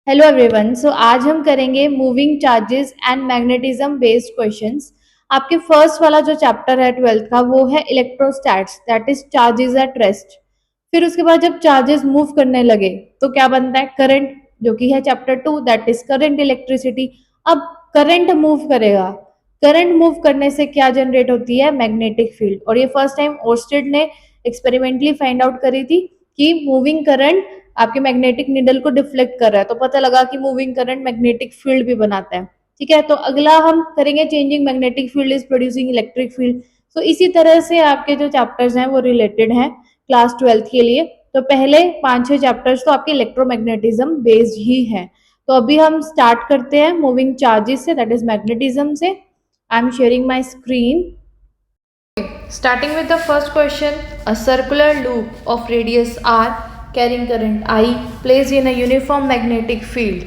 Hello everyone. आज हम करेंगे moving charges and magnetism based questions. आपके फर्स्ट वाला जो चैप्टर है ट्वेल्थ का वो है electrostatics, that is charges at rest. फिर उसके बाद जब चार्जेस मूव करने लगे तो क्या बनता है, करंट, जो कि है chapter two, that is current electricity. अब करंट मूव करेगा, करंट मूव करने से क्या जनरेट होती है, मैग्नेटिक फील्ड। और ये फर्स्ट टाइम ओर्स्टेड ने एक्सपेरिमेंटली फाइंड आउट करी थी कि मूविंग करंट आपके मैग्नेटिक निडल को डिफ्लेक्ट कर रहा है, तो पता लगा कि मूविंग करंट मैग्नेटिक फील्ड भी बनाता है। ठीक है, तो अगला हम करेंगे changing magnetic field is producing electric field. तो इसी तरह से आपके जो चैप्टर्स हैं वो रिलेटेड हैं क्लास ट्वेल्थ के लिए। तो पहले 5-6 चैप्टर्स तो आपके इलेक्ट्रोमैग्नेटिज्म बेस्ड ही है। तो अभी हम स्टार्ट करते हैं मूविंग चार्जेस से, दैट इज मैग्नेटिज्म से। I am sharing my screen. Starting with the first question, a circular loop of radius r carrying current I placed in a uniform magnetic field.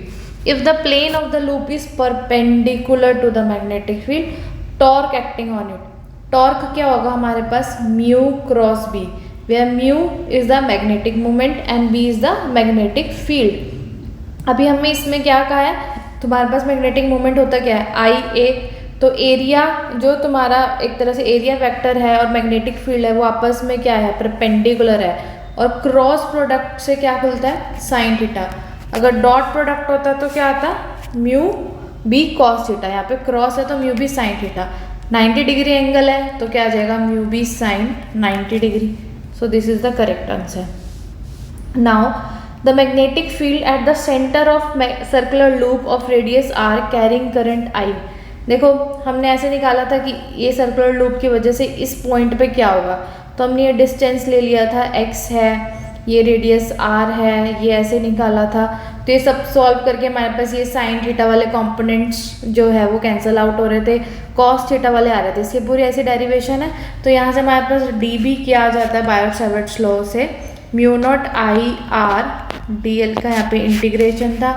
If the plane of the loop is perpendicular to the magnetic field, torque acting on it. Torque क्या होगा हमारे पास, mu cross B, where mu is the magnetic moment and B is the magnetic field. अभी हमने इसमें क्या कहा है, तुम्हारे पास मैग्नेटिक मोमेंट होता क्या है, आई ए। तो एरिया जो तुम्हारा एक तरह से एरिया वेक्टर है और मैग्नेटिक फील्ड है वो आपस में क्या है, परपेंडिकुलर है। और क्रॉस प्रोडक्ट से क्या खुलता है, साइन थीटा। अगर डॉट प्रोडक्ट होता तो क्या आता, म्यू बी कॉस थीटा। यहाँ पे क्रॉस है तो mu B sine theta. 90 degree angle है तो क्या आ जाएगा, mu B sine 90 degree. So this is the correct answer. Now the magnetic field at the center of circular loop of radius r carrying current I। देखो हमने ऐसे निकाला था कि ये सर्कुलर लूप की वजह से इस पॉइंट पे क्या होगा, तो हमने ये डिस्टेंस ले लिया था, x है, ये रेडियस r है, ये ऐसे निकाला था। तो ये सब सॉल्व करके हमारे पास ये साइन थीटा वाले कंपोनेंट्स जो है वो कैंसिल आउट हो रहे थे, कॉस थीटा वाले आ रहे थे। इसकी पूरी ऐसी डेरिवेशन है। तो यहाँ से हमारे पास डी बी क्या आ जाता है, बायो-सावर्ट्स लॉ से mu naught I R D L का यहाँ पे इंटीग्रेशन था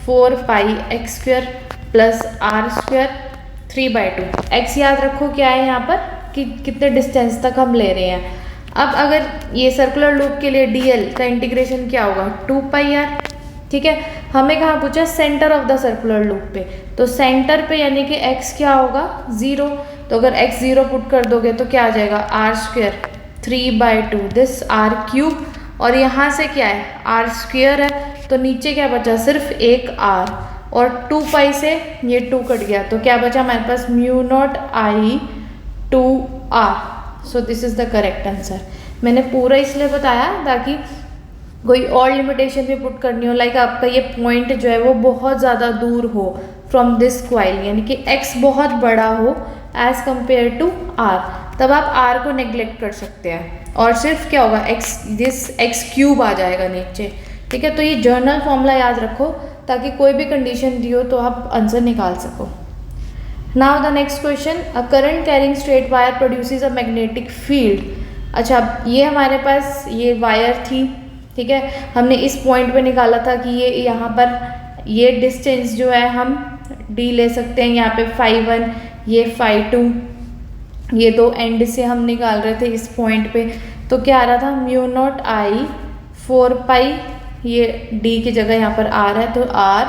4 pi x square plus R square 3/2। X याद रखो क्या है यहाँ पर, कि कितने डिस्टेंस तक हम ले रहे हैं। अब अगर ये सर्कुलर लूप के लिए डी एल का इंटीग्रेशन क्या होगा, 2 पाई आर। ठीक है, हमें कहाँ पूछा, centre of the circular loop पे। तो सेंटर पे यानी कि एक्स क्या होगा, 0। तो अगर एक्स 0 पुट कर दोगे तो क्या आ जाएगा, R square 3/2 this R cube. और यहाँ से क्या है, आर स्क्वेयर है, तो नीचे क्या बचा, सिर्फ एक आर। और 2 पाई से ये 2 कट गया तो क्या बचा हमारे पास, mu naught I 2 R. So this is the correct answer. मैंने पूरा इसलिए बताया ताकि कोई और लिमिटेशन भी पुट करनी हो, लाइक आपका ये पॉइंट जो है वो बहुत ज़्यादा दूर हो फ्रॉम दिस क्वाइल, यानी कि x बहुत बड़ा हो एज कंपेयर टू r, तब आप r को नेग्लेक्ट कर सकते हैं और सिर्फ क्या होगा, x क्यूब आ जाएगा नीचे। ठीक है, तो ये जर्नल फॉर्मूला याद रखो ताकि कोई भी कंडीशन दी हो तो आप आंसर निकाल सको। Now the next question, a current carrying straight wire produces a magnetic field. अच्छा, ये हमारे पास ये वायर थी, ठीक है, हमने इस पॉइंट पे निकाला था कि ये यहाँ पर ये डिस्टेंस जो है हम d ले सकते हैं, यहाँ पे φ1 ये φ2, ये दो एंड से हम निकाल रहे थे इस पॉइंट पे। तो क्या आ रहा था, म्यू नॉट आई 4 पाई, ये d की जगह यहाँ पर r है तो r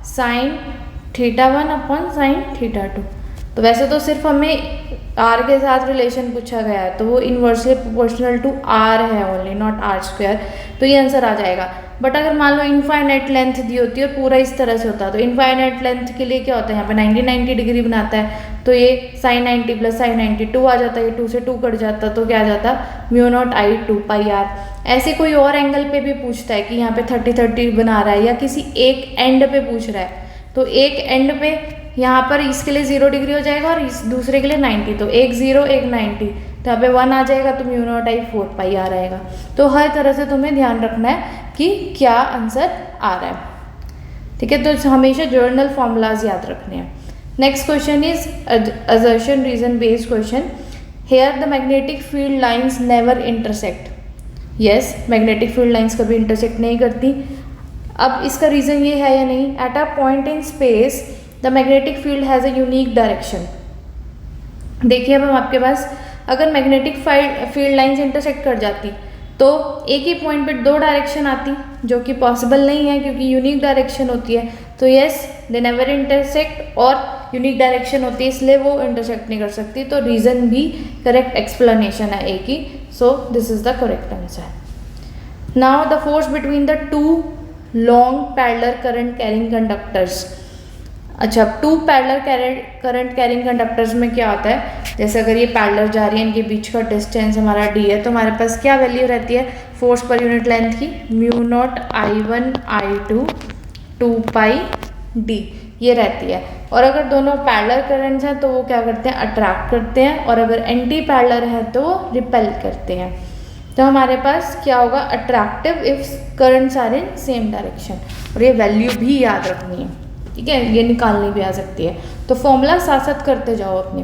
साइन θ1 अपॉन साइन θ2। तो वैसे तो सिर्फ हमें r के साथ रिलेशन पूछा गया है तो वो इन्वर्सली प्रोपोर्शनल टू r है ओनली, नॉट r स्क्वायर। तो ये आंसर आ जाएगा। बट अगर मान लो इनफाइनाइट लेंथ दी होती है और पूरा इस तरह से होता है, तो इनफाइनाइट लेंथ के लिए क्या होता है, यहाँ पे 90 डिग्री बनाता है तो ये साइन 90 प्लस साइन 90 2 आ जाता है, ये 2 से 2 कट जाता तो क्या आ जाता, mu naught I 2 pi R. ऐसे कोई और एंगल पे भी पूछता है कि यहाँ पे 30 बना रहा है या किसी एक एंड पे पूछ रहा है, तो एक एंड पे यहाँ पर इसके लिए 0 डिग्री हो जाएगा और इस दूसरे के लिए 90, तो एक 0 एक 90, तो यहाँ पे 1 आ जाएगा तो mu naught I 4 pi R आएगा। तो हर तरह से तुम्हें ध्यान रखना है कि क्या आंसर आ रहा है। ठीक है, तो हमेशा जर्नल फॉर्मूलाज याद रखने हैं। Next question is assertion reason based question. Here the magnetic field lines never intersect. Yes, magnetic field lines कभी इंटरसेक्ट नहीं करती। अब इसका रीज़न ये है या नहीं, at a point in space the magnetic field has a unique direction. देखिए अब हम आपके पास अगर मैग्नेटिक फील्ड लाइन्स इंटरसेक्ट कर जाती तो एक ही पॉइंट पे दो डायरेक्शन आती जो कि पॉसिबल नहीं है क्योंकि यूनिक डायरेक्शन होती है। तो यस दे नेवर इंटरसेक्ट, और यूनिक डायरेक्शन होती है इसलिए वो इंटरसेक्ट नहीं कर सकती। तो रीज़न भी करेक्ट एक्सप्लेनेशन है ए की। So this is the correct answer. Now the force between the two long parallel current carrying conductors. अच्छा, two parallel current carrying conductors में क्या होता है, जैसे अगर ये पैरेलल जा रही है, इनके बीच का डिस्टेंस हमारा d है, तो हमारे पास क्या वैल्यू रहती है फोर्स पर यूनिट लेंथ की, म्यू नॉट I1 I2 2 पाई d ये रहती है। और अगर दोनों पैरेलल करंट्स हैं तो वो क्या करते हैं, अट्रैक्ट करते हैं, और अगर एंटी पैरेलल है तो वो रिपेल करते हैं। तो हमारे पास क्या होगा, attractive if currents are in same direction. और ये वैल्यू भी याद रखनी है, ठीक है, ये निकालनी भी आ सकती है। तो फॉर्मूला साथ साथ करते जाओ अपने।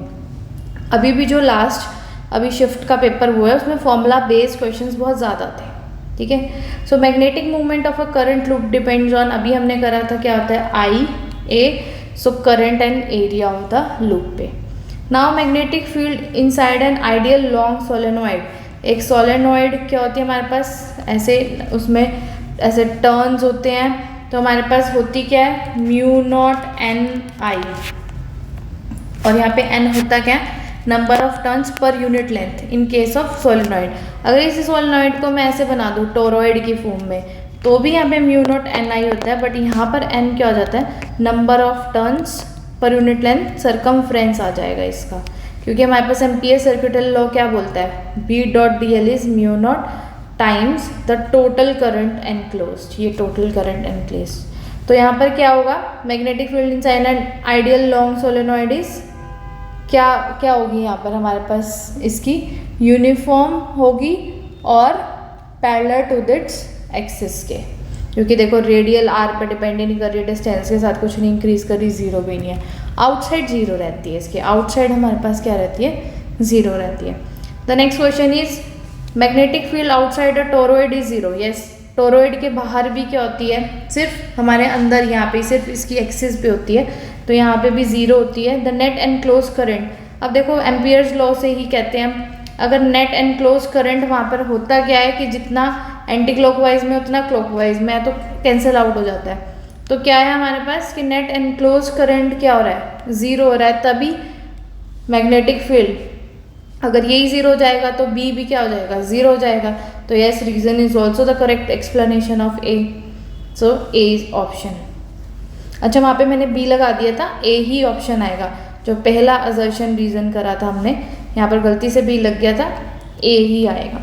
अभी भी जो लास्ट अभी शिफ्ट का पेपर हुआ है उसमें फॉर्मूला बेस्ड क्वेश्चंस बहुत ज़्यादा थे, ठीक है। So magnetic movement of a current loop depends on, अभी हमने करा था क्या होता है I A, so current and area of the loop पे। Now magnetic field inside an ideal long solenoid. एक सोलेनोइड क्या होती है हमारे पास, ऐसे उसमें ऐसे टर्न्स होते हैं, तो हमारे पास होती क्या है, म्यू नॉट एन आई, और यहाँ पे एन होता क्या है, number of turns per unit length in case of solenoid. अगर इसी सोलेनोइड को मैं ऐसे बना दूँ टोरॉइड की फॉर्म में, तो भी यहाँ पे म्यू नॉट एन आई होता है, बट यहाँ पर एन क्या हो जाता है, number of turns per unit length, circumference आ जाएगा इसका, क्योंकि हमारे पास एम्पियर सर्किटल लॉ क्या बोलता है, B dot D L is mu naught times the total current enclosed, ये टोटल करंट एनक्लोज्ड। तो यहाँ पर क्या होगा, magnetic field inside an ideal long solenoid is क्या होगी यहाँ पर हमारे पास, इसकी यूनिफॉर्म होगी और पैरेलल टू दिट्स एक्सिस के, क्योंकि देखो रेडियल आर पर डिपेंड नहीं कर रही, डिस्टेंस के साथ कुछ नहीं इंक्रीज कर रही, जीरो भी नहीं है, आउटसाइड जीरो रहती है, इसके आउटसाइड हमारे पास क्या रहती है, जीरो रहती है। The next question is magnetic field outside a toroid is zero. Yes, toroid के बाहर भी क्या होती है, सिर्फ हमारे अंदर यहाँ पे सिर्फ इसकी एक्सिस पे होती है, तो यहाँ पे भी जीरो होती है। द नेट एनक्लोज करंट, अब देखो एम्पियर्स लॉ से ही कहते हैं, अगर नेट एनक्लोज करंट वहाँ पर होता क्या है कि जितना एंटी क्लॉकवाइज में उतना क्लॉकवाइज में है, तो कैंसिल आउट हो जाता है। तो क्या है हमारे पास कि नेट एनक्लोज करंट क्या हो रहा है, जीरो हो रहा है, तभी मैग्नेटिक फील्ड अगर यही जीरो हो जाएगा तो बी भी क्या हो जाएगा, जीरो हो जाएगा। तो yes, reason is also the correct explanation of A, so A is option. अच्छा, वहाँ पे मैंने बी लगा दिया था, ए ही ऑप्शन आएगा, जो पहला असर्शन रीजन करा था हमने, यहाँ पर गलती से बी लग गया था, ए ही आएगा।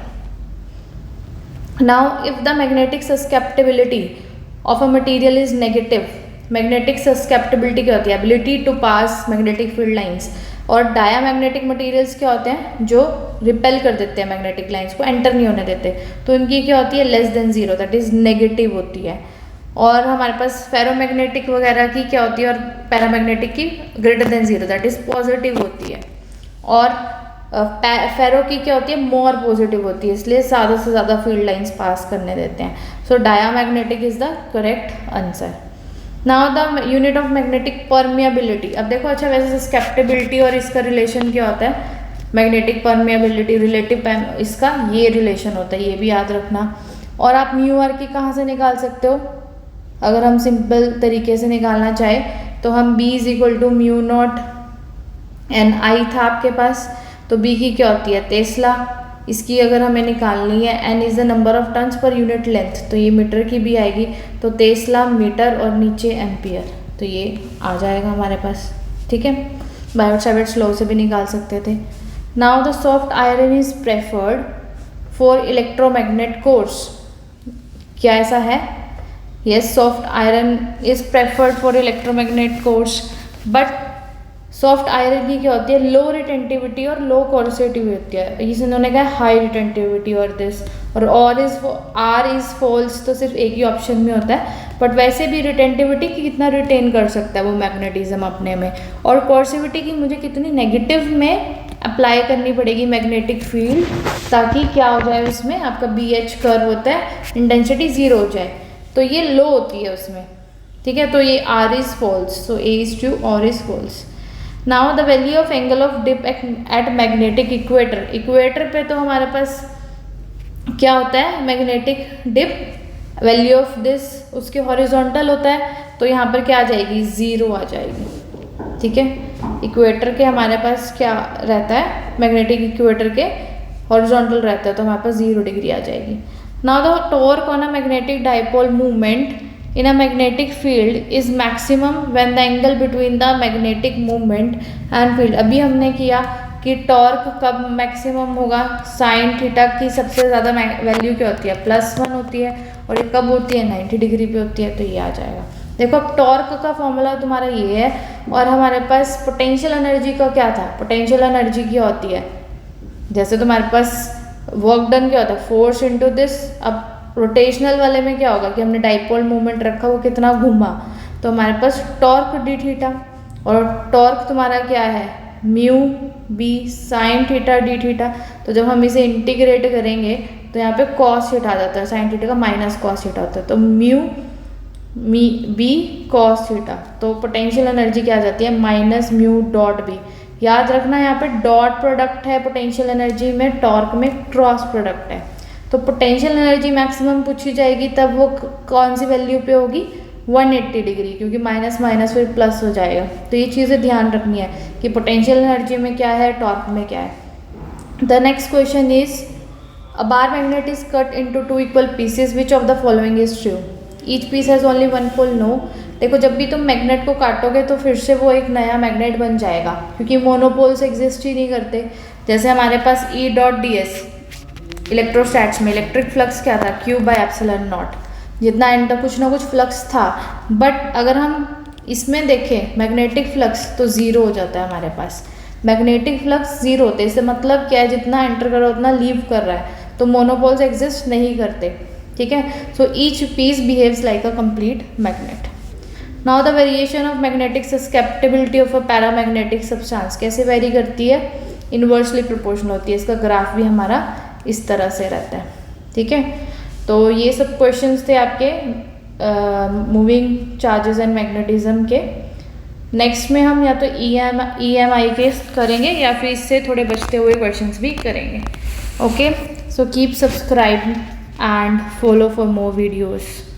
Now if the magnetic susceptibility of a material is negative, magnetic susceptibility क्या होती है, ability to pass magnetic field lines, और डायामैग्नेटिक मटेरियल्स क्या होते हैं, जो रिपेल कर देते हैं मैग्नेटिक लाइंस को, एंटर नहीं होने देते, तो इनकी क्या होती है, less than zero, that is negative होती है। और हमारे पास फेरोमैग्नेटिक वगैरह की क्या होती है, और पैरामैग्नेटिक की greater than zero, that is positive होती है। और फेरो की क्या होती है, मोर पॉजिटिव होती है, इसलिए ज़्यादा से ज़्यादा फील्ड लाइंस पास करने देते हैं। So diamagnetic is the correct answer. Now the unit of magnetic permeability. अब देखो, अच्छा वैसे सस्केप्टिबिलिटी और इसका रिलेशन क्या होता है, मैग्नेटिक परमिएबिलिटी रिलेटिव इसका ये रिलेशन होता है, ये भी याद रखना। और आप म्यू आर की कहाँ से निकाल सकते हो, अगर हम सिंपल तरीके से निकालना चाहे तो हम B is equal to mu naught N I था आपके पास, तो B की क्या होती है, टेस्ला, इसकी अगर हमें निकालनी है, n is the number of turns per unit length, तो ये मीटर की भी आएगी, तो टेस्ला मीटर और नीचे एम्पियर, तो ये आ जाएगा हमारे पास, ठीक है। बायोट-सैवर्ट्स लॉ से भी निकाल सकते थे। Now the soft iron is preferred for electromagnet course, क्या ऐसा है, yes, soft iron is preferred for electromagnet course, but soft iron की क्या होती है, लो रिटेंटिविटी और लो कोर्सिविटी होती है, इस इन्होंने कहा हाई रिटेंटिविटी और दिस, और आर इज फॉल्स, तो सिर्फ एक ही ऑप्शन में होता है, बट वैसे भी रिटेंटिविटी की कितना रिटेन कर सकता है वो मैग्नेटिज्म अपने में, और कोर्सिविटी की मुझे कितनी नेगेटिव में अप्लाई करनी पड़ेगी मैग्नेटिक फील्ड, ताकि क्या हो जाए उसमें आपका बी एच कर्व होता है, इंटेंसिटी जीरो हो जाए, तो ये लो होती है उसमें, ठीक है। तो ये R is false, so A is true, R is false. Now the value of angle of dip at magnetic equator, equator पे तो हमारे पास क्या होता है magnetic dip, value of this उसके हॉरिजॉन्टल होता है, तो यहाँ पर क्या आ जाएगी, ज़ीरो आ जाएगी। ठीक है, इक्वेटर के हमारे पास क्या रहता है, मैग्नेटिक इक्वेटर के हॉरिजॉन्टल रहता है, तो हमारे पास 0 डिग्री आ जाएगी। Now the torque on a magnetic dipole movement in a magnetic field is maximum when the angle between the magnetic movement and field. अभी हमने किया कि टॉर्क कब मैक्सिमम होगा, साइन थीटा की सबसे ज़्यादा वैल्यू क्या होती है, +1 होती है, और ये कब होती है, 90 डिग्री पे होती है, तो ये आ जाएगा। देखो अब टॉर्क का फॉर्मूला तुम्हारा ये है, और हमारे पास पोटेंशियल एनर्जी का क्या था, पोटेंशियल एनर्जी क्या होती है, जैसे तुम्हारे पास वर्क डन क्या होता है, फोर्स इनटू दिस। अब रोटेशनल वाले में क्या होगा कि हमने डाइपोल मूवमेंट रखा, वो कितना घूमा, तो हमारे पास टॉर्क डी थीटा, और टॉर्क तुम्हारा क्या है, mu B sine theta D theta. तो जब हम इसे इंटीग्रेट करेंगे तो यहाँ पे कॉस थीटा आ जाता है, साइन थीटा का माइनस कॉस थीटा होता है, तो म्यू बी कॉस थीटा। तो पोटेंशियल एनर्जी क्या आ जाती है, माइनस म्यू डॉट बी। याद रखना यहाँ पे डॉट प्रोडक्ट है पोटेंशियल एनर्जी में, टॉर्क में क्रॉस प्रोडक्ट है। तो पोटेंशियल एनर्जी मैक्सिमम पूछी जाएगी तब वो कौन सी वैल्यू पे होगी, 180 डिग्री, क्योंकि माइनस माइनस फिर प्लस हो जाएगा। तो ये चीज़ें ध्यान रखनी है कि पोटेंशियल एनर्जी में क्या है, टॉर्क में क्या है। The next question is a bar magnet is cut into 2 equal pieces, which of the following is true, each piece has only 1 pole, no. देखो जब भी तुम मैग्नेट को काटोगे तो फिर से वो एक नया मैग्नेट बन जाएगा, क्योंकि मोनोपोल्स एग्जिस्ट ही नहीं करते। जैसे हमारे पास ई डॉट डी एस इलेक्ट्रोस्टैट्स में इलेक्ट्रिक फ्लक्स क्या था, Q/ε0, जितना एंटर कुछ ना कुछ फ्लक्स था। बट अगर हम इसमें देखें मैग्नेटिक फ्लक्स तो ज़ीरो हो जाता है हमारे पास, मैग्नेटिक फ्लक्स ज़ीरो होते हैं। इससे मतलब क्या है, जितना एंटर कर रहा है उतना लीव कर रहा है, तो मोनोपोल्स एग्जिस्ट नहीं करते। ठीक है, so each piece behaves like a complete magnet. Now the variation of magnetic susceptibility of a paramagnetic substance कैसे वेरी करती है, इन्वर्सली प्रोपोर्शनल होती है। इसका ग्राफ भी हमारा इस तरह से रहता है। ठीक है, तो ये सब क्वेश्चंस थे आपके मूविंग चार्जेस एंड मैग्नेटिज्म के। नेक्स्ट में हम या तो EMI के करेंगे या फिर इससे थोड़े बचते हुए क्वेश्चंस भी करेंगे। Okay, so keep subscribe and follow for more videos.